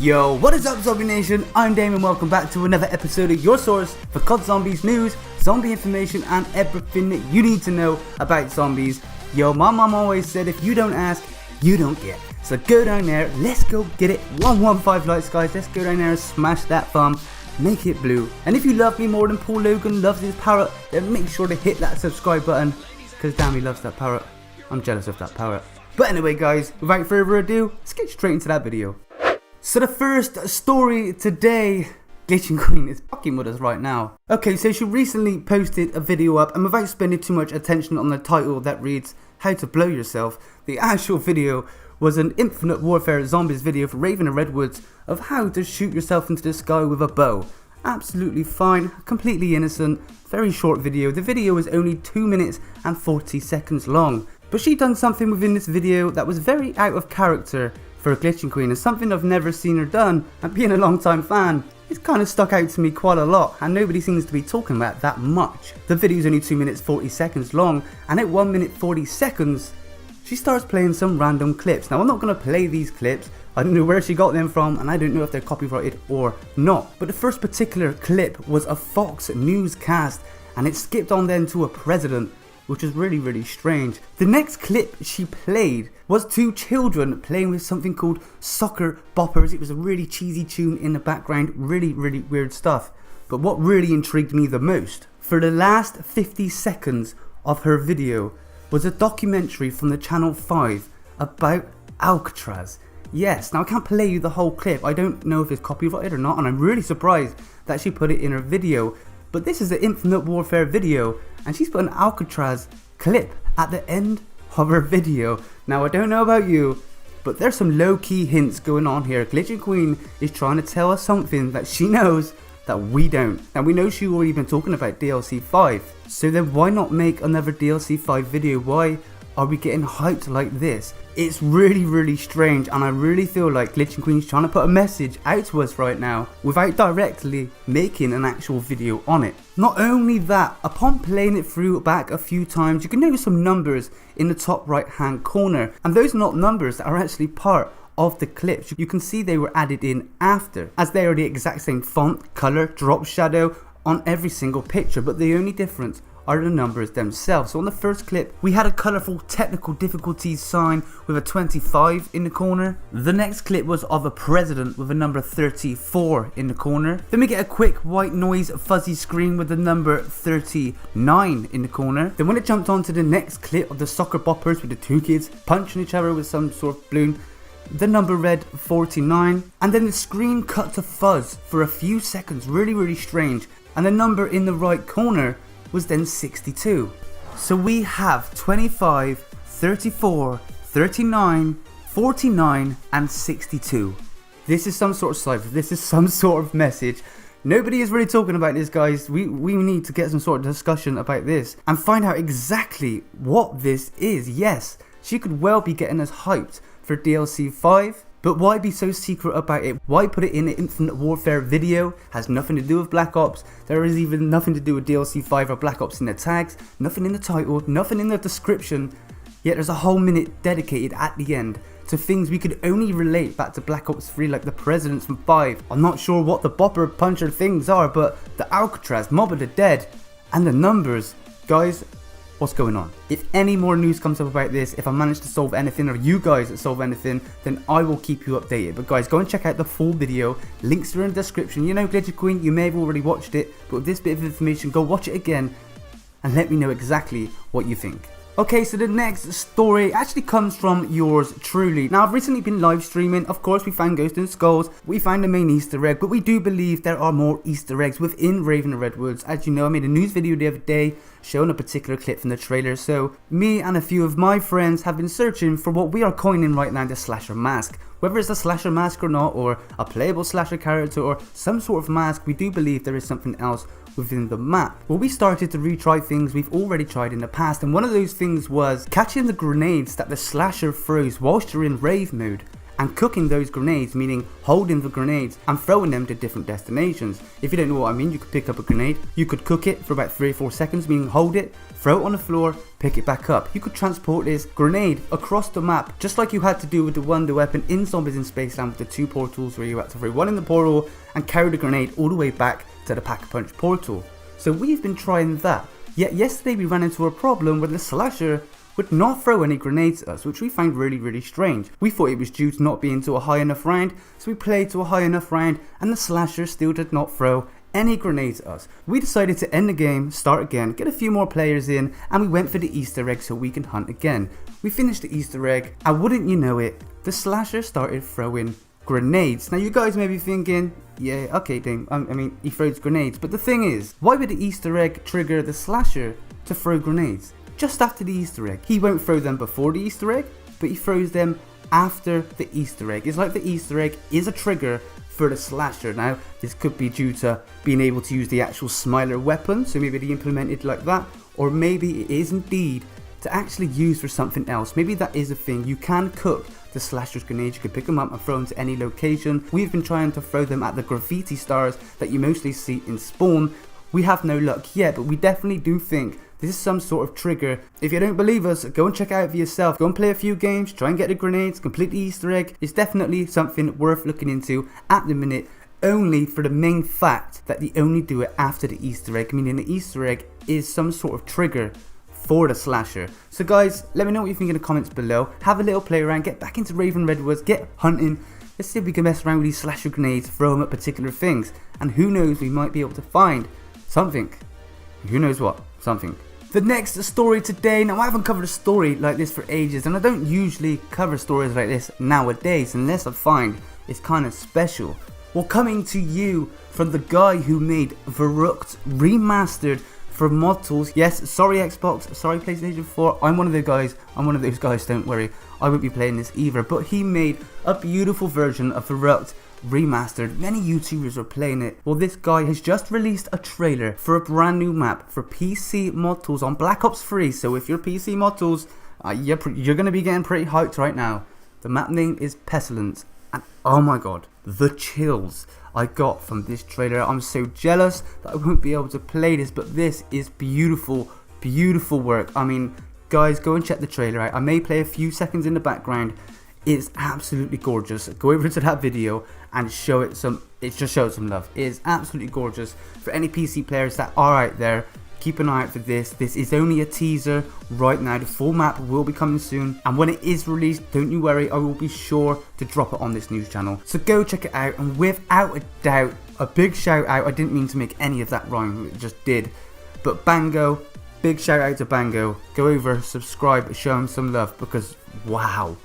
Yo, what is up Zombie Nation? I'm Dame and welcome back to another episode of your source for COD Zombies news, zombie information and everything that you need to know about zombies. Yo, my mom always said if you don't ask, you don't get. So go down there, let's go get it. 115 likes guys, let's go down there and smash that thumb, make it blue. And if you love me more than Paul Logan loves his parrot, then make sure to hit that subscribe button, because damn he loves that parrot. I'm jealous of that parrot. But anyway guys, without further ado, let's get straight into that video. So the first story today, Glitching Queen is fucking with us right now. Okay, so she recently posted a video up, and without spending too much attention on the title that reads, How to Blow Yourself, the actual video was an Infinite Warfare Zombies video for Rave and Redwoods of how to shoot yourself into the sky with a bow. Absolutely fine, completely innocent, very short video. The video was only 2 minutes and 40 seconds long. But she done something within this video that was very out of character for a Glitching Queen, and something I've never seen her done, and being a long time fan, it's kind of stuck out to me quite a lot, and nobody seems to be talking about that much. The video is only 2 minutes 40 seconds long, and at 1 minute 40 seconds, she starts playing some random clips. Now I'm not going to play these clips, I don't know where she got them from, and I don't know if they're copyrighted or not. But the first particular clip was a Fox newscast, and it skipped on then to a president, which is really strange. The next clip she played was two children playing with something called soccer boppers. It was a really cheesy tune in the background, really weird stuff. But what really intrigued me the most, for the last 50 seconds of her video, was a documentary from the Channel 5 about Alcatraz. Yes, now I can't play you the whole clip, I don't know if it's copyrighted or not, and I'm really surprised that she put it in her video. But this is an Infinite Warfare video, and she's put an Alcatraz clip at the end of her video. Now I don't know about you, but there's some low-key hints going on here. Glitching Queen is trying to tell us something that she knows that we don't. And we know she's already been talking about DLC 5. So then why not make another DLC 5 video? Why are we getting hyped like this? It's really strange, and I really feel like Glitching Queen's trying to put a message out to us right now without directly making an actual video on it. Not only that, upon playing it through back a few times, you can notice some numbers in the top right hand corner, and those are not numbers that are actually part of the clips. You can see they were added in after, as they are the exact same font, color, drop shadow on every single picture, but the only difference are the numbers themselves. So on the first clip, we had a colourful technical difficulties sign with a 25 in the corner. The next clip was of a president with a number 34 in the corner. Then we get a quick white noise fuzzy screen with the number 39 in the corner. Then when it jumped on to the next clip of the soccer boppers with the two kids punching each other with some sort of balloon, the number read 49, and then the screen cut to fuzz for a few seconds, really strange, and the number in the right corner was then 62. So we have 25, 34, 39, 49 and 62. This is some sort of cipher, this is some sort of message. Nobody is really talking about this guys. We need to get some sort of discussion about this and find out exactly what this is. Yes, she could well be getting us hyped for DLC 5. But why be so secret about it? Why put it in an Infinite Warfare video? Has nothing to do with Black Ops. There is even nothing to do with DLC 5 or Black Ops in the tags. Nothing in the title, nothing in the description. Yet there's a whole minute dedicated at the end to things we could only relate back to Black Ops 3, like the presidents from 5. I'm not sure what the bopper puncher things are, but the Alcatraz, Mob of the Dead, and the numbers. Guys, what's going on? If any more news comes up about this, if I manage to solve anything or you guys solve anything, then I will keep you updated. But guys, go and check out the full video, links are in the description. You know Glitching Queen, you may have already watched it, but with this bit of information, go watch it again and let me know exactly what you think. Okay, so the next story actually comes from yours truly. Now, I've recently been live streaming. Of course, we found Ghost and Skulls. We found the main Easter egg, but we do believe there are more Easter eggs within Rave and Redwoods. As you know, I made a news video the other day showing a particular clip from the trailer. So me and a few of my friends have been searching for what we are coining right now the slasher mask. Whether it's a slasher mask or not, or a playable slasher character, or some sort of mask, we do believe there is something else within the map. Well, we started to retry things we've already tried in the past, and one of those things was catching the grenades that the slasher throws whilst you're in rave mode and cooking those grenades, meaning holding the grenades and throwing them to different destinations. If you don't know what I mean, you could pick up a grenade, you could cook it for about 3 or 4 seconds, meaning hold it, throw it on the floor, pick it back up. You could transport this grenade across the map, just like you had to do with the wonder weapon in Zombies in Spaceland with the 2 portals, where you had to throw one in the portal and carry the grenade all the way back to the Pack-a-Punch portal. So we've been trying that. Yet yesterday we ran into a problem where the slasher would not throw any grenades at us, which we found really strange. We thought it was due to not being to a high enough round, so we played to a high enough round and the slasher still did not throw any grenades at us. We decided to end the game, start again, get a few more players in, and we went for the Easter egg so we can hunt again. We finished the Easter egg, and wouldn't you know it, the slasher started throwing grenades. Now you guys may be thinking, yeah, okay Dame, I mean he throws grenades, but the thing is, why would the Easter egg trigger the slasher to throw grenades? Just after the Easter egg. He won't throw them before the Easter egg, but he throws them after the Easter egg. It's like the Easter egg is a trigger for the slasher. Now this could be due to being able to use the actual Smiler weapon, so maybe they implemented like that, or maybe it is indeed to actually use for something else. Maybe that is a thing. You can cook the slasher's grenades, you can pick them up and throw them to any location. We've been trying to throw them at the graffiti stars that you mostly see in Spawn. We have no luck yet, but we definitely do think this is some sort of trigger. If you don't believe us, go and check it out for yourself. Go and play a few games, try and get the grenades, complete the Easter egg. It's definitely something worth looking into at the minute, only for the main fact that they only do it after the Easter egg, meaning the Easter egg is some sort of trigger for the slasher. So guys, let me know what you think in the comments below. Have a little play around, get back into Rave and Redwoods, get hunting. Let's see if we can mess around with these slasher grenades, throw them at particular things, and who knows, we might be able to find something. Who knows what? Something. The next story today, now I haven't covered a story like this for ages, and I don't usually cover stories like this nowadays unless I find it's kind of special. Well, coming to you from the guy who made Verrückt remastered for mod tools. Yes, sorry Xbox, sorry PlayStation 4, I'm one of those guys, don't worry, I won't be playing this either, but he made a beautiful version of Verrückt remastered. Many YouTubers are playing it. Well, this guy has just released a trailer for a brand new map for PC mod tools on Black Ops 3, so if you're PC mod tools, you're going to be getting pretty hyped right now. The map name is Pestilence, and oh my god, the chills I got from this trailer. I'm so jealous that I won't be able to play this, but this is beautiful, beautiful work. I mean, guys, go and check the trailer out. I may play a few seconds in the background. It's absolutely gorgeous. Go over to that video and show it some love. It is absolutely gorgeous. For any PC players that are out there, keep an eye out for this. This is only a teaser right now. The full map will be coming soon, and when it is released, don't you worry, I will be sure to drop it on this news channel. So go check it out, and without a doubt, a big shout out. I didn't mean to make any of that rhyme, it just did. But Bango, big shout out to Bango. Go over, subscribe, show him some love, because wow,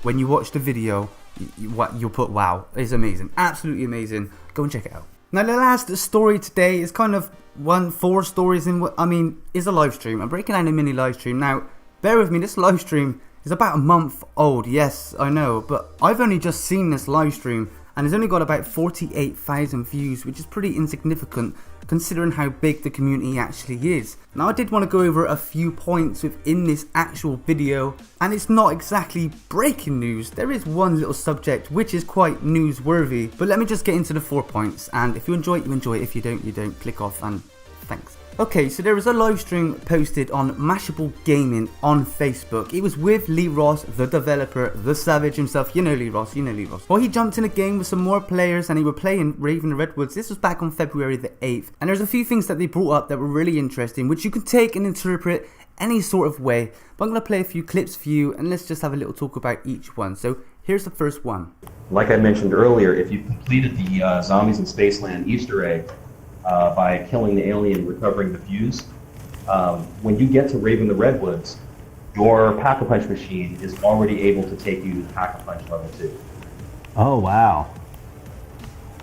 when you watch the video, you'll put wow. It's amazing, absolutely amazing. Go and check it out. Now the last story today is kind of 4 stories in what, I mean, is a live stream. I'm breaking down a mini live stream. Now, bear with me, this live stream is about a month old. Yes, I know, but I've only just seen this live stream and it's only got about 48,000 views, which is pretty insignificant considering how big the community actually is. Now I did want to go over a few points within this actual video, and it's not exactly breaking news. There is one little subject which is quite newsworthy, but let me just get into the 4 points, and if you enjoy it, you enjoy it. If you don't, you don't. Click off and thanks. Okay, so there was a live stream posted on Mashable Gaming on Facebook. It was with Lee Ross, the developer, the Savage himself. You know Lee Ross, Well, he jumped in a game with some more players and he were playing Rave and Redwoods. This was back on February the 8th. And there's a few things that they brought up that were really interesting, which you can take and interpret any sort of way. But I'm going to play a few clips for you and let's just have a little talk about each one. So here's the first one. Like I mentioned earlier, if you've completed the Zombies in Spaceland Easter egg, by killing the alien, recovering the fuse. When you get to Rave in the Redwoods, your Pack-a-Punch machine is already able to take you to Pack-a-Punch level 2. Oh wow!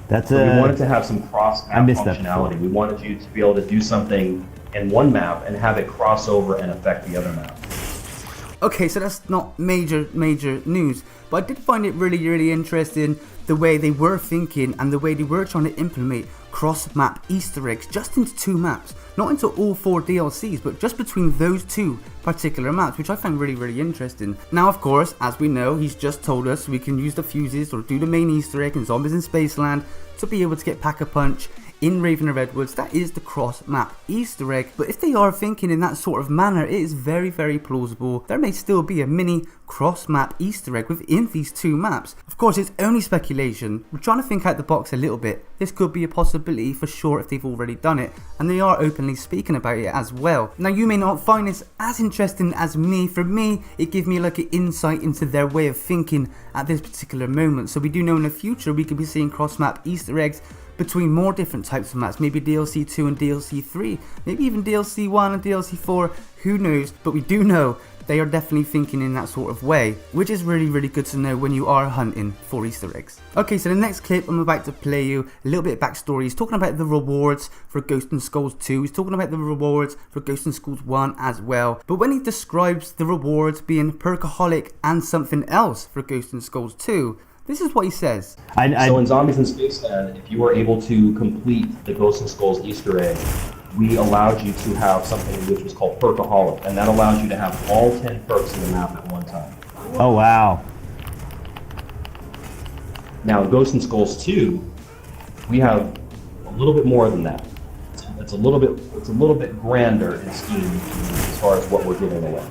That's so we wanted to have some cross-map functionality. We wanted you to be able to do something in one map and have it cross over and affect the other map. Okay, so that's not major news, but I did find it really interesting the way they were thinking and the way they were trying to implement cross-map Easter eggs just into 2 maps. Not into all 4 DLCs, but just between those 2 particular maps, which I find really interesting. Now, of course, as we know, he's just told us we can use the fuses or do the main Easter egg in Zombies in Spaceland to be able to get Pack-a-Punch in Rave in the Redwoods. That is the cross-map Easter egg. But if they are thinking in that sort of manner, it is very plausible there may still be a mini cross-map Easter egg within these 2 maps. Of course, it's only speculation. We're trying to think out the box a little bit. This could be a possibility for sure if they've already done it, and they are openly speaking about it as well. Now, you may not find this as interesting as me. For me, it gives me like an insight into their way of thinking at this particular moment. So we do know in the future we could be seeing cross-map Easter eggs between more different types of maps, maybe DLC 2 and DLC 3, maybe even DLC 1 and DLC 4, who knows, but we do know they are definitely thinking in that sort of way, which is really good to know when you are hunting for Easter eggs. Okay, so the next clip I'm about to play you, a little bit of backstory. He's talking about the rewards for Ghost and Skulls 2, he's talking about the rewards for Ghost and Skulls 1 as well, but when he describes the rewards being Perkaholic and something else for Ghost and Skulls 2, this is what he says. So in Zombies in Spaceland, if you were able to complete the Ghosts and Skulls Easter egg, we allowed you to have something which was called Perkaholic, and that allows you to have all 10 perks in the map at one time. Oh wow. Now in Ghosts and Skulls 2, we have a little bit more than that. It's a little bit grander in scheme as far as what we're giving away.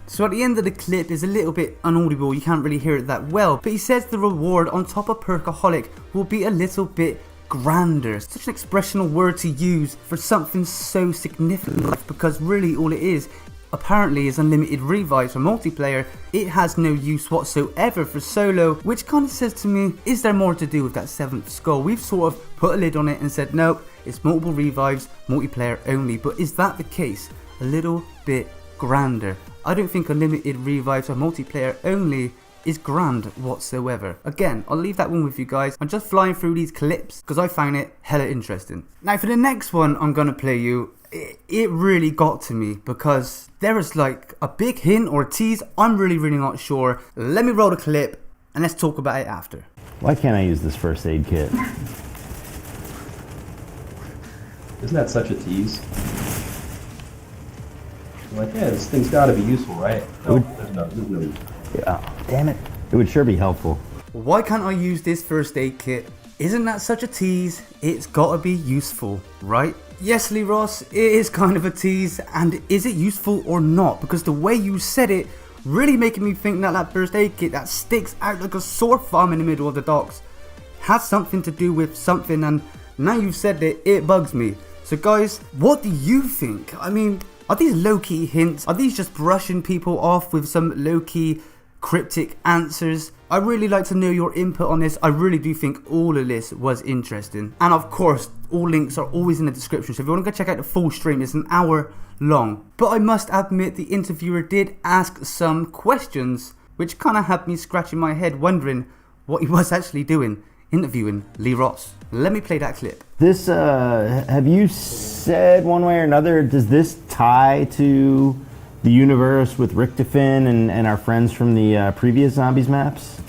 So at the end of the clip is a little bit inaudible, you can't really hear it that well, but he says the reward on top of Perkaholic will be a little bit grander. Such an expressional word to use for something so significant, because really all it is apparently is unlimited revives for multiplayer. It has no use whatsoever for solo, which kind of says to me, is there more to do with that 7th skull? We've sort of put a lid on it and said nope, it's multiple revives, multiplayer only, but is that the case? A little bit grander. I don't think unlimited revives or multiplayer only is grand whatsoever. Again, I'll leave that one with you guys. I'm just flying through these clips because I found it hella interesting. Now for the next one I'm gonna play you, it really got to me because there is like a big hint or tease. I'm really not sure. Let me roll the clip and let's talk about it after. Why can't I use this first aid kit? Isn't that such a tease? Like, yeah, this thing's got to be useful, right? No, there's no. Oh, damn it. It would sure be helpful. Why can't I use this first aid kit? Isn't that such a tease? It's gotta be useful, right? Yes, Lee Ross, it is kind of a tease, and is it useful or not? Because the way you said it really making me think that that first aid kit that sticks out like a sore thumb in the middle of the docks has something to do with something, and now you've said it, it bugs me. So guys, what do you think? I mean, are these low-key hints? Are these just brushing people off with some low-key cryptic answers? I really like to know your input on this. I really do think all of this was interesting. And of course, all links are always in the description. So if you want to go check out the full stream, it's an hour long. But I must admit, the interviewer did ask some questions, which kind of had me scratching my head wondering what he was actually doing interviewing Lee Ross. Let me play that clip. This, have you said one way or another, does this tie to the universe with Richtofen and our friends from the previous Zombies maps?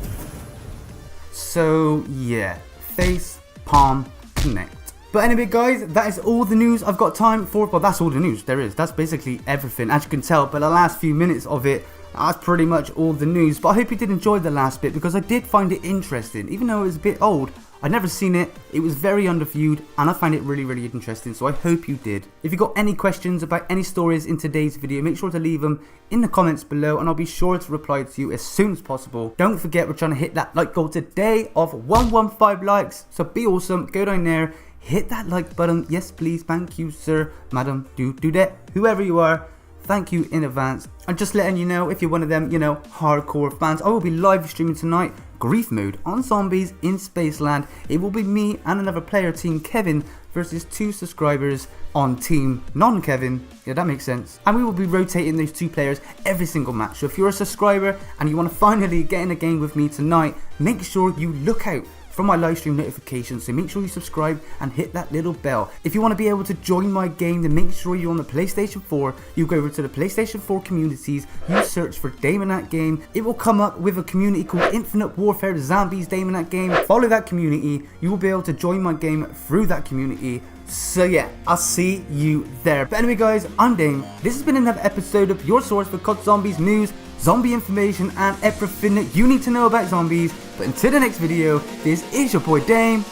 So yeah, face, palm, connect. But anyway guys, that is all the news I've got time for. Well, that's all the news there is. That's basically everything, as you can tell. But the last few minutes of it, that's pretty much all the news. But I hope you did enjoy the last bit, because I did find it interesting. Even though it was a bit old, I'd never seen it, it was very underviewed, and I find it really interesting, so I hope you did. If you've got any questions about any stories in today's video, make sure to leave them in the comments below, and I'll be sure to reply to you as soon as possible. Don't forget, we're trying to hit that like goal today of 115 likes, so be awesome, go down there, hit that like button, yes please, thank you sir, madam, do that, whoever you are. Thank you in advance. I'm just letting you know, if you're one of them, you know, hardcore fans, I will be live streaming tonight, Grief Mode on Zombies in Spaceland. It will be me and another player, Team Kevin, versus 2 subscribers on Team Non-Kevin. Yeah, that makes sense. And we will be rotating those 2 players every single match. So if you're a subscriber and you want to finally get in a game with me tonight, make sure you look out from my live stream notifications, so make sure you subscribe and hit that little bell. If you want to be able to join my game, then make sure you're on the PlayStation 4. You go over to the PlayStation 4 communities, you search for DameAndThatGame. It will come up with a community called Infinite Warfare Zombies DameAndThatGame. Follow that community, you will be able to join my game through that community. So yeah, I'll see you there. But anyway guys, I'm Dame. This has been another episode of your source for COD Zombies news, zombie information and everything that you need to know about zombies. But until the next video, this is your boy Dame.